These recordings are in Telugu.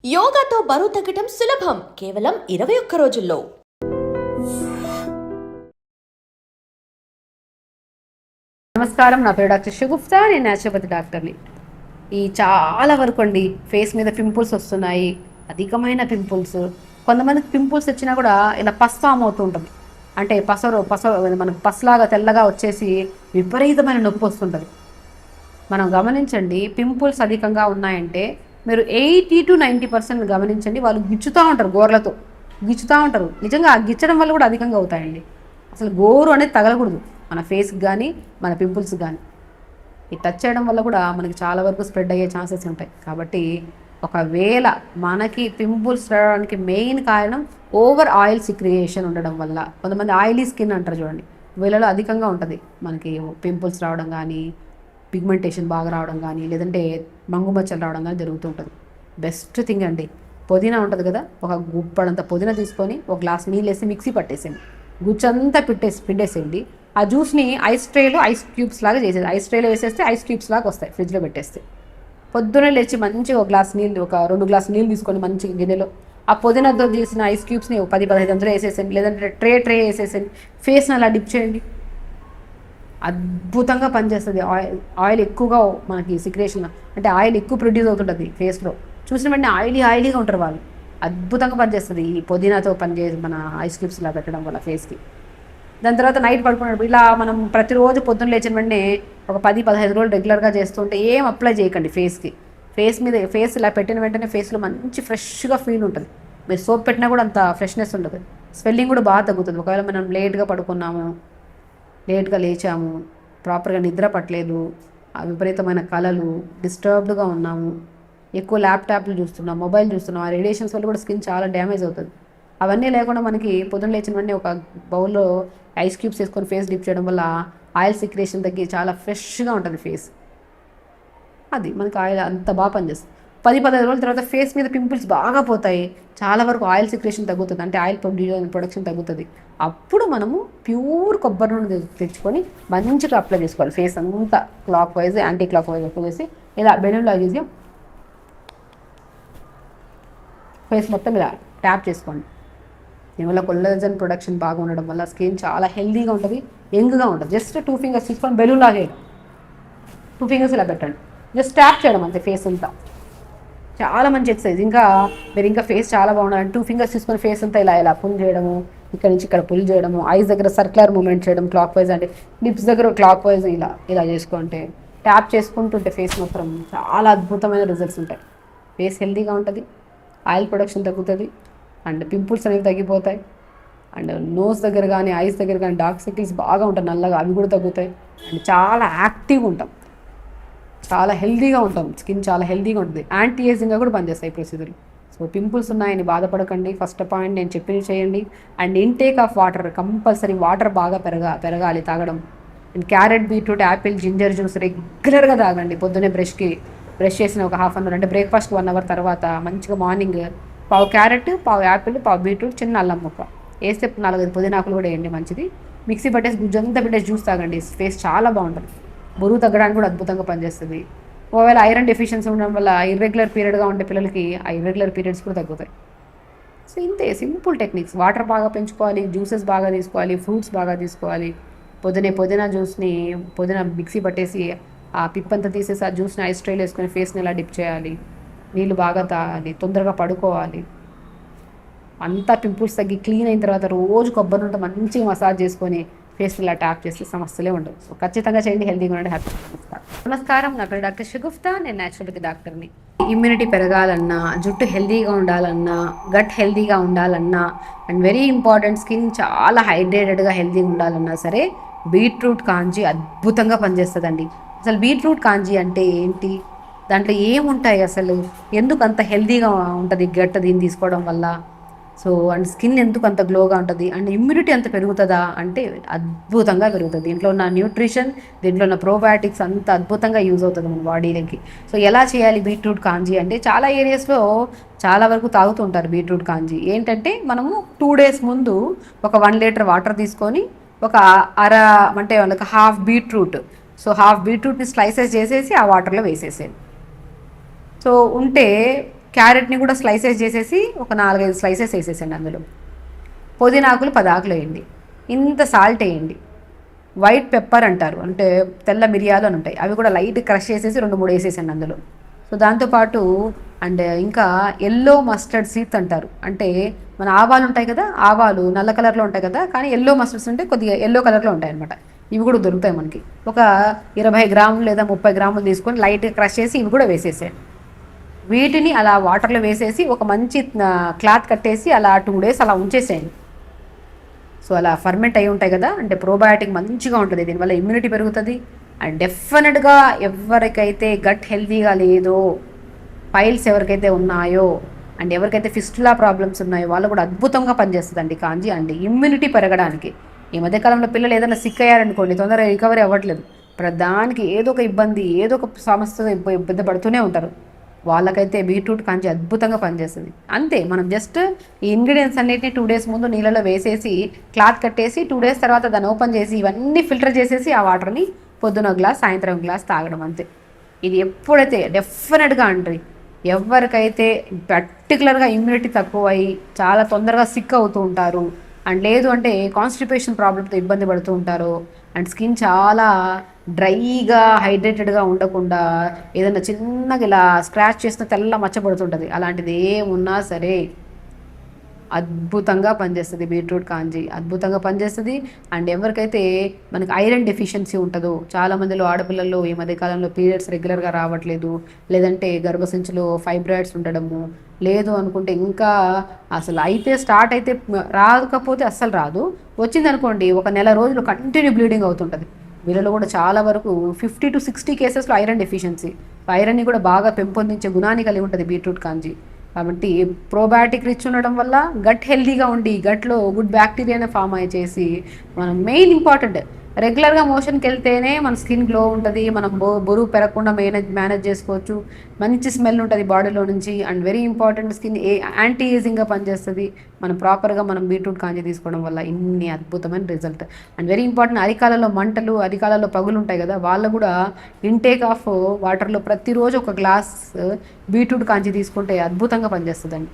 యోగాతో బరువు తగ్గటం సులభం కేవలం 21 రోజుల్లో. నమస్కారం, నా పేరు డాక్టర్ షగుఫ్తా, నేను న్యాచురోపతి డాక్టర్ని. ఈ చాలా వరకు అండి ఫేస్ మీద పింపుల్స్ వస్తున్నాయి, అధికమైన పింపుల్స్. కొంతమందికి పింపుల్స్ వచ్చినా కూడా ఇలా పస్ ఫామ్ అవుతూ ఉంటుంది. అంటే మనకు పస్లాగా తెల్లగా వచ్చేసి విపరీతమైన నొప్పి వస్తుంటుంది. మనం గమనించండి, పింపుల్స్ అధికంగా ఉన్నాయంటే మీరు 80 to 90% గమనించండి, వాళ్ళు గిచ్చుతూ ఉంటారు, గోర్లతో గిచ్చుతూ ఉంటారు. నిజంగా ఆ గిచ్చడం వల్ల కూడా అధికంగా అవుతాయండి. అసలు గోరు అనేది తగలకూడదు మన ఫేస్కి కానీ మన పింపుల్స్కి కానీ. ఈ టచ్ చేయడం వల్ల కూడా మనకి చాలా వరకు స్ప్రెడ్ అయ్యే ఛాన్సెస్ ఉంటాయి. కాబట్టి ఒకవేళ మనకి పింపుల్స్ రావడానికి మెయిన్ కారణం ఓవర్ ఆయిల్ సిక్రియేషన్ ఉండడం వల్ల. కొంతమంది ఆయిలీ స్కిన్ అంటారు చూడండి, వీళ్ళలో అధికంగా ఉంటుంది మనకి పింపుల్స్ రావడం కానీ, పిగ్మెంటేషన్ బాగా రావడం కానీ, లేదంటే మంగుమచ్చలు రావడం కానీ జరుగుతుంటుంది. బెస్ట్ థింగ్ అండి, పుదీనా ఉంటుంది కదా, ఒక గుప్పడంత పుదీనా తీసుకొని ఒక గ్లాస్ నీళ్ళు వేసి మిక్సీ పట్టేసేయండి, గుచ్చంతా పిండేసేయండి. ఆ జ్యూస్ని ఐస్ ట్రేలో ఐస్ క్యూబ్స్ లాగా చేసేది. ఐస్ ట్రేలో వేసేస్తే ఐస్ క్యూబ్స్ లాగా వస్తాయి. ఫ్రిడ్జ్లో పెట్టేస్తే పొద్దున్నే లేచి మంచిగా ఒక గ్లాస్ నీళ్ళు, ఒక 2 గ్లాసులు నీళ్ళు తీసుకొని మంచిగా గిన్నెలో ఆ పుదీనాతో చేసిన ఐస్ క్యూబ్స్ని 10-15 అందులో వేసేసేయండి, లేదంటే ట్రే వేసేసేయండి. ఫేస్ని అలా డిప్ చేయండి, అద్భుతంగా పనిచేస్తుంది. ఆయిల్ ఎక్కువగా మనకి సిక్రేషన్, అంటే ఆయిల్ ఎక్కువ ప్రొడ్యూస్ అవుతుంటుంది ఫేస్లో. చూసిన వెంటనే ఆయిలీగా ఉంటారు వాళ్ళు. అద్భుతంగా పనిచేస్తుంది ఈ పుదీనాతో పనిచేసి మన ఐస్ క్యూబ్స్ ఇలా పెట్టడం వల్ల ఫేస్కి. దాని తర్వాత నైట్ పడుకున్నప్పుడు ఇలా మనం ప్రతిరోజు పొద్దున్న లేచిన వెంటనే ఒక 10-15 రోజులు రెగ్యులర్గా చేస్తుంటే ఏం అప్లై చేయకండి ఫేస్కి. ఫేస్ ఇలా పెట్టిన వెంటనే ఫేస్లో మంచి ఫ్రెష్గా ఫీల్ ఉంటుంది. మీరు సోప్ పెట్టినా కూడా అంత ఫ్రెష్నెస్ ఉండదు. స్వెల్లింగ్ కూడా బాగా తగ్గుతుంది. ఒకవేళ మనం లేట్గా పడుకున్నాము, లేట్గా లేచాము, ప్రాపర్గా నిద్ర పట్టలేదు, విపరీతమైన కలలు, డిస్టర్బ్డ్గా ఉన్నాము, ఎక్కువ ల్యాప్టాప్లు చూస్తున్నాం, మొబైల్ చూస్తున్నాం, ఆ రేడియేషన్స్ వల్ల కూడా స్కిన్ చాలా డ్యామేజ్ అవుతుంది. అవన్నీ లేకుండా మనకి పొద్దున్న లేచిన వెంటనే ఒక బౌల్లో ఐస్ క్యూబ్స్ వేసుకొని ఫేస్ డిప్ చేయడం వల్ల ఆయిల్ సిక్రేషన్ తగ్గి చాలా ఫ్రెష్గా ఉంటుంది ఫేస్. అది మనకి ఆయిల్ అంత బాగా పనిచేస్తుంది. 10-15 రోజుల తర్వాత ఫేస్ మీద పింపుల్స్ బాగా పోతాయి. చాలా వరకు ఆయిల్ సిక్రేషన్ తగ్గుతుంది, అంటే ఆయిల్ ప్రొడక్షన్ తగ్గుతుంది. అప్పుడు మనము ప్యూర్ కొబ్బరి నూనె తెచ్చుకొని మంచిగా అప్లై చేసుకోవాలి. ఫేస్ అంతా clock wise, anti clock wise apply చేసి ఇలా బెలూన్లా చేసి ఫేస్ మొత్తం ఇలా ట్యాప్ చేసుకోండి. దీనివల్ల కొల్లాజన్ ప్రొడక్షన్ బాగా ఉండడం వల్ల స్కిన్ చాలా హెల్దీగా ఉంటుంది, యంగ్గా ఉంటుంది. జస్ట్ 2 ఫింగర్స్ తీసుకొని బెలూన్ లాగే 2 ఫింగర్స్ ఇలా పెట్టండి, జస్ట్ ట్యాప్ చేయడం అంతే ఫేస్ అంతా. చాలా మంచి ఎక్సర్సైజ్. మీరు ఇంకా ఫేస్ చాలా బాగుండాలంటే 2 ఫింగర్స్ తీసుకొని ఫేస్ అంతా ఇలా పుల్ చేయడము, ఇక్కడ నుంచి ఇక్కడ పుల్ చేయడము, ఐస్ దగ్గర సర్క్యులర్ మూమెంట్ చేయడం క్లాక్ వైజ్, అంటే లిప్స్ దగ్గర క్లాక్ వైజ్ ఇలా చేసుకుంటే, ట్యాప్ చేసుకుంటుంటే ఫేస్ మాత్రం చాలా అద్భుతమైన రిజల్ట్స్ ఉంటాయి. ఫేస్ హెల్దీగా ఉంటుంది, ఆయిల్ ప్రొడక్షన్ తగ్గుతుంది, అండ్ పింపుల్స్ అనేవి తగ్గిపోతాయి. అండ్ నోస్ దగ్గర కానీ ఐస్ దగ్గర కానీ డార్క్ సర్కిల్స్ బాగా ఉంటాయి నల్లగా, అవి కూడా తగ్గుతాయి. అండ్ చాలా యాక్టివ్గా ఉంటాం, చాలా హెల్దీగా ఉంటాం, స్కిన్ చాలా హెల్దీగా ఉంటుంది. యాంటీ ఏజింగ్గా కూడా పనిచేస్తాయి ప్రొసీజర్లు. సో పింపుల్స్ ఉన్నాయని బాధపడకండి. ఫస్ట్ పాయింట్ నేను చెప్పింది చేయండి. And intake of water, compulsory water బాగా పెరగాలి తాగడం. And carrot, beetroot, Apple, ginger juice రెగ్యులర్గా తాగండి. పొద్దున్నే బ్రష్ చేసిన ఒక హాఫ్ అన్ అవర్, అంటే బ్రేక్ఫాస్ట్ 1 అవర్ తర్వాత మంచిగా మార్నింగ్ పావు క్యారెట్, పావు యాపిల్, పావు బీట్రూట్, చిన్న అల్లం ముక్క వేస్తే 4-5 పుదీనాకులు కూడా వేయండి. మంచిది. మిక్సీ పట్టేసి గుజ్జంతా పెట్టేసి జ్యూస్ తాగండి. ఫేస్ చాలా బాగుంటుంది. బరువు తగ్గడానికి కూడా అద్భుతంగా పనిచేస్తుంది. ఒకవేళ ఐరన్ డెఫిషియన్సీ ఉండడం వల్ల ఇర్రెగ్యులర్ పీరియడ్గా ఉండే పిల్లలకి ఆ ఇర్రెగ్యులర్ పీరియడ్స్ కూడా తగ్గుతాయి. సో ఇంతే సింపుల్ టెక్నిక్స్. వాటర్ బాగా పెంచుకోవాలి, జ్యూసెస్ బాగా తీసుకోవాలి, ఫ్రూట్స్ బాగా తీసుకోవాలి. పుదీనా జ్యూస్ని పుదీనా మిక్సీ పట్టేసి ఆ పిప్పంతా తీసేసి ఆ జ్యూస్ని ఐస్ ట్రేలో వేసుకొని ఫేస్ని ఇలా డిప్ చేయాలి. నీళ్ళు బాగా తాగాలి, తొందరగా పడుకోవాలి. అంతా పింపుల్స్ తగ్గి క్లీన్ అయిన తర్వాత రోజు కొబ్బరి నూనెతో మంచిగా మసాజ్ చేసుకొని ఫేస్ ఇలా ట్యాప్ చేస్తే సమస్యలే ఉండవు. సో ఖచ్చితంగా చేయండి, హెల్దీగా ఉండండి. హ్యాపీ. నమస్కారం, నా పేరు డాక్టర్ షగుఫ్తా, నేను న్యాచురోపతి డాక్టర్ని. ఇమ్యూనిటీ పెరగాలన్నా, జుట్టు హెల్దీగా ఉండాలన్నా, గట్ హెల్దీగా ఉండాలన్నా, అండ్ వెరీ ఇంపార్టెంట్ స్కిన్ చాలా హైడ్రేటెడ్గా హెల్దీగా ఉండాలన్నా సరే బీట్రూట్ కాంజీ అద్భుతంగా పనిచేస్తుందండి. అసలు బీట్రూట్ కాంజీ అంటే ఏంటి, దాంట్లో ఏముంటాయి, అసలు ఎందుకు అంత హెల్దీగా ఉంటుంది గట్ దీన్ని తీసుకోవడం వల్ల, సో అండ్ స్కిన్ ఎందుకు అంత గ్లోగా ఉంటుంది, అండ్ ఇమ్యూనిటీ అంత పెరుగుతుందా అంటే అద్భుతంగా పెరుగుతుంది. దీంట్లో ఉన్న న్యూట్రిషన్, దీంట్లో ఉన్న ప్రోబయాటిక్స్ అంత అద్భుతంగా యూజ్ అవుతుంది మన బాడీలకి. సో ఎలా చేయాలి బీట్రూట్ కాంజీ అంటే, చాలా ఏరియాస్లో చాలా వరకు తాగుతూ ఉంటారు బీట్రూట్ కాంజీ. ఏంటంటే మనము 2 days ముందు ఒక 1 లీటర్ వాటర్ తీసుకొని ఒక అంటే వాళ్ళకి హాఫ్ బీట్రూట్, సో హాఫ్ బీట్రూట్ని స్లైసెస్ చేసేసి ఆ వాటర్లో వేసేసేది. సో ఉంటే క్యారెట్ని కూడా స్లైసెస్ చేసేసి ఒక 4-5 స్లైసెస్ వేసేసండి అందులో. పుదీనాకులు 10 ఆకులు వేయండి, ఇంత సాల్ట్ వేయండి, వైట్ పెప్పర్ అంటారు అంటే తెల్ల మిరియాలు అని ఉంటాయి, అవి కూడా లైట్ క్రష్ చేసేసి 2-3 వేసేసండి అందులో. సో దాంతోపాటు అండ్ ఇంకా ఎల్లో మస్టర్డ్ సీడ్స్ అంటారు, అంటే మన ఆవాలు ఉంటాయి కదా, ఆవాలు నల్ల కలర్లో ఉంటాయి కదా, కానీ ఎల్లో మస్టర్డ్స్ అంటే కొద్దిగా ఎల్లో కలర్లో ఉంటాయి అనమాట. ఇవి కూడా దొరుకుతాయి మనకి. ఒక 20 గ్రాములు లేదా 30 గ్రాములు తీసుకొని లైట్గా క్రష్ చేసి ఇవి కూడా వేసేసాయి. వీటిని అలా వాటర్లో వేసేసి ఒక మంచి క్లాత్ కట్టేసి అలా 2 డేస్ అలా ఉంచేసేయండి. సో అలా ఫర్మెంట్ అయి ఉంటాయి కదా, అంటే ప్రోబయాటిక్ మంచిగా ఉంటుంది, దీనివల్ల ఇమ్యూనిటీ పెరుగుతుంది. అండ్ డెఫినెట్గా ఎవరికైతే గట్ హెల్తీగా లేదో, పైల్స్ ఎవరికైతే ఉన్నాయో అండ్ ఎవరికైతే ఫిస్టులా ప్రాబ్లమ్స్ ఉన్నాయో వాళ్ళు కూడా అద్భుతంగా పనిచేస్తుందండి కాంజీ. అండ్ ఇమ్యూనిటీ పెరగడానికి ఈ మధ్యకాలంలో పిల్లలు ఏదైనా సిక్ అయ్యారనుకోండి, తొందరగా రికవరీ అవ్వట్లేదు, ప్రధానికి ఏదో ఒక ఇబ్బంది ఏదో ఒక సమస్యతో ఇబ్బంది పడుతూనే ఉంటారు. వాళ్ళకైతే బీట్రూట్ కాంజీ అద్భుతంగా పనిచేస్తుంది. అంతే, మనం జస్ట్ ఈ ఇంగ్రీడియంట్స్ అన్నిటిని 2 డేస్ ముందు నీళ్ళలో వేసేసి క్లాత్ కట్టేసి 2 డేస్ తర్వాత దాన్ని ఓపెన్ చేసి ఇవన్నీ ఫిల్టర్ చేసేసి ఆ వాటర్ని పొద్దున గ్లాస్ సాయంత్రం గ్లాస్ తాగడం అంతే. ఇది ఎప్పుడైతే డెఫినెట్గా అంటారు ఎవరికైతే పర్టికులర్గా ఇమ్యూనిటీ తక్కువ అయ్యి చాలా తొందరగా సిక్ అవుతూ ఉంటారు అండ్ లేదు అంటే కాన్స్టిపేషన్ ప్రాబ్లమ్తో ఇబ్బంది పడుతూ ఉంటారు అండ్ స్కిన్ చాలా డ్రైగా హైడ్రేటెడ్గా ఉండకుండా ఏదైనా చిన్నగా ఇలా స్క్రాచ్ చేసిన తెల్ల మచ్చబడుతుంటుంది, అలాంటిది ఏమున్నా సరే అద్భుతంగా పనిచేస్తుంది బీట్రూట్ కాంజీ, అద్భుతంగా పనిచేస్తుంది. అండ్ ఎవరికైతే మనకి ఐరన్ డెఫిషియన్సీ ఉంటుందో, చాలామందిలో ఆడపిల్లల్లో ఈ మధ్యకాలంలో పీరియడ్స్ రెగ్యులర్గా రావట్లేదు, లేదంటే గర్భసంచిలో ఫైబ్రాయిడ్స్ ఉండడము, లేదు అనుకుంటే ఇంకా అసలు అయితే స్టార్ట్ అయితే రాకపోతే అస్సలు రాదు, వచ్చిందనుకోండి ఒక నెల రోజులు కంటిన్యూ బ్లీడింగ్ అవుతుంటుంది. వీళ్ళలో కూడా చాలా వరకు 50 to 60 కేసెస్లో ఐరన్ డెఫిషియన్సీ, ఐరన్ని కూడా బాగా పెంపొందించే గుణాన్ని కలిగి ఉంటుంది బీట్రూట్ కాంజీ. కాబట్టి ప్రోబయాటిక్ రిచ్ ఉండడం వల్ల గట్ హెల్తీగా ఉండి గట్లో గుడ్ బ్యాక్టీరియాని ఫామ్ అయ్యి చేసి మనం మెయిన్ ఇంపార్టెంట్ రెగ్యులర్గా మోషన్కి వెళ్తేనే మన స్కిన్ గ్లో ఉంటుంది, మనం బరువు పెరగకుండా మేనేజ్ చేసుకోవచ్చు, మంచి స్మెల్ ఉంటుంది బాడీలో నుంచి. And very important skin anti ఏజింగ్గా పనిచేస్తుంది మనం ప్రాపర్గా మనం బీట్రూట్ కాంజీ తీసుకోవడం వల్ల ఇన్ని అద్భుతమైన రిజల్ట్. అండ్ వెరీ ఇంపార్టెంట్ అరికాలలో మంటలు అరికాలలో పగులు ఉంటాయి కదా, వాళ్ళు కూడా ఇంటేక్ ఆఫ్ వాటర్లో ప్రతిరోజు ఒక గ్లాస్ బీట్రూట్ కాంజీ తీసుకుంటే అద్భుతంగా పనిచేస్తుందండి.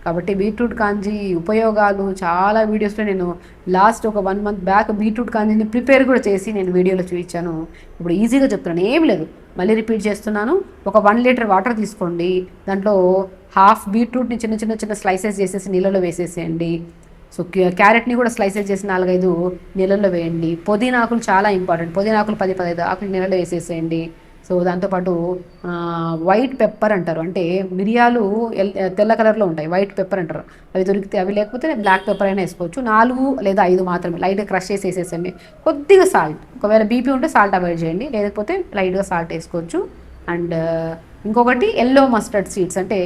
కాబట్టి బీట్రూట్ కాంజీ ఉపయోగాలు చాలా వీడియోస్లో నేను లాస్ట్ ఒక 1 month బ్యాక్ బీట్రూట్ కాంజీని ప్రిపేర్ కూడా చేసి నేను వీడియోలో చూపించాను. ఇప్పుడు ఈజీగా చెప్తున్నాను, ఏం లేదు, మళ్ళీ రిపీట్ చేస్తున్నాను. ఒక 1 లీటర్ వాటర్ తీసుకోండి, దాంట్లో హాఫ్ బీట్రూట్ని చిన్న చిన్న చిన్న స్లైసెస్ చేసేసి నీళ్ళలో వేసేసేయండి. సో క్యారెట్ని కూడా స్లైసెస్ చేసి 4-5 నీళ్ళల్లో వేయండి. పుదీనాకులు చాలా ఇంపార్టెంట్, పుదీనాకులు 10-15 ఆకులు నీళ్ళలో వేసేసేయండి. సో దాంతోపాటు వైట్ పెప్పర్ అంటారు, అంటే మిరియాలు తెల్ల కలర్లో ఉంటాయి, వైట్ పెప్పర్ అంటారు, అవి దొరికితే అవి, లేకపోతే బ్లాక్ పెప్పర్ అయినా వేసుకోవచ్చు. 4 లేదా 5 మాత్రమే లైట్గా క్రష్ చేసి వేసేసండి. కొద్దిగా సాల్ట్, ఒకవేళ బీపీ ఉంటే సాల్ట్ అవాయిడ్ చేయండి, లేకపోతే లైట్గా సాల్ట్ వేసుకోవచ్చు. అండ్ ఇంకొకటి ఎల్లో మస్టర్డ్ సీడ్స్, అంటే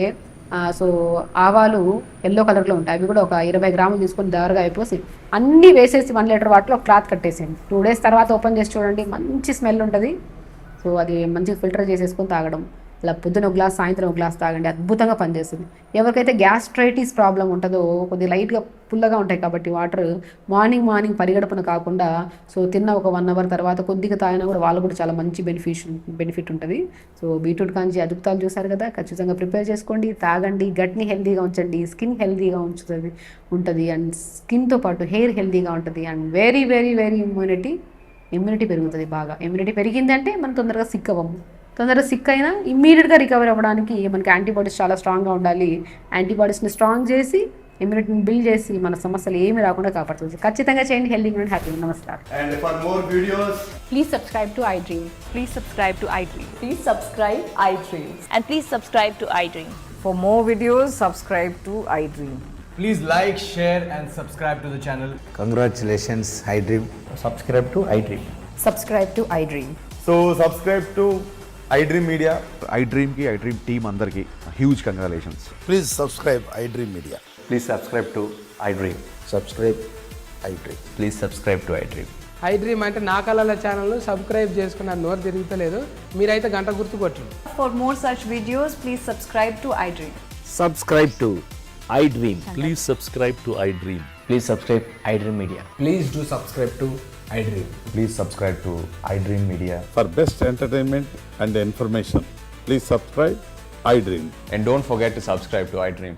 సో ఆవాలు ఎల్లో కలర్లో ఉంటాయి, అవి కూడా ఒక 20 గ్రాములు తీసుకొని దారుగా అయిపోసి అన్నీ వేసేసి 1 లీటర్ వాటర్లో క్లాత్ కట్టేసేయండి. 2 డేస్ తర్వాత ఓపెన్ చేసి చూడండి, మంచి స్మెల్ ఉంటుంది. సో అది మంచిగా ఫిల్టర్ చేసేసుకొని తాగడం, అలా పొద్దున ఒక గ్లాస్ సాయంత్రం ఒక గ్లాస్ తాగండి, అద్భుతంగా పనిచేస్తుంది. ఎవరికైతే గ్యాస్ట్రైటిస్ ప్రాబ్లం ఉంటుందో, కొద్దిగా లైట్గా పుల్లగా ఉంటాయి కాబట్టి వాటర్ మార్నింగ్ పరిగడపన కాకుండా సో తిన్న ఒక 1 hour తర్వాత కొద్దిగా తాగినా కూడా వాళ్ళు కూడా చాలా మంచి బెనిఫిట్ ఉంటుంది. సో బీట్రూట్ కాంజీ అద్భుతాలు చూసారు కదా, ఖచ్చితంగా ప్రిపేర్ చేసుకోండి, తాగండి, గట్ని హెల్తీగా ఉంచండి, స్కిన్ హెల్తీగా ఉంటుంది అండ్ స్కిన్తో పాటు హెయిర్ హెల్తీగా ఉంటుంది and very very very immunity పెరుగుతుంది. బాగా ఇమ్యూనిటీ పెరిగిందంటే మనం తొందరగా సిక్ అవ్వము, తొందరగా సిక్ అయినా ఇమ్మీడియట్గా రికవర్ అవ్వడానికి మనకి యాంటీబాడీస్ చాలా స్ట్రాంగ్గా ఉండాలి. యాంటీబాడీస్ని స్ట్రాంగ్ చేసి ఇమ్యూనిటీని బిల్డ్ చేసి మన సమస్యలు ఏమి రాకుండా కాపాడుతుంది. ఖచ్చితంగా చేయండి, హెల్తీ అండ్ హ్యాపీ. నమస్కారం. And for more videos, Please subscribe to iDream. Please subscribe to iDream. Please subscribe iDream. And please subscribe to iDream. For more videos, subscribe to iDream. please like, share and subscribe to the channel. Congratulations, iDream. Subscribe to iDream. Subscribe to iDream. So subscribe to iDream Media. iDream की iDream team अंदर की huge congratulations. Please subscribe iDream Media. Please subscribe to iDream. Subscribe iDream. Please subscribe to iDream. iDream అంటే నా కళల ఛానల్ సబ్స్క్రైబ్ చేసుకున్నారు, నోరు తిరుగుతలేదు, మీరైతే గంట గుర్తు కొట్టండి. For more such videos, please subscribe to iDream. Subscribe to iDream. Please subscribe to iDream. Please subscribe iDream Media. Please do subscribe to iDream. Please subscribe to iDream Media. For best entertainment and information, please subscribe iDream. And don't forget to subscribe to iDream.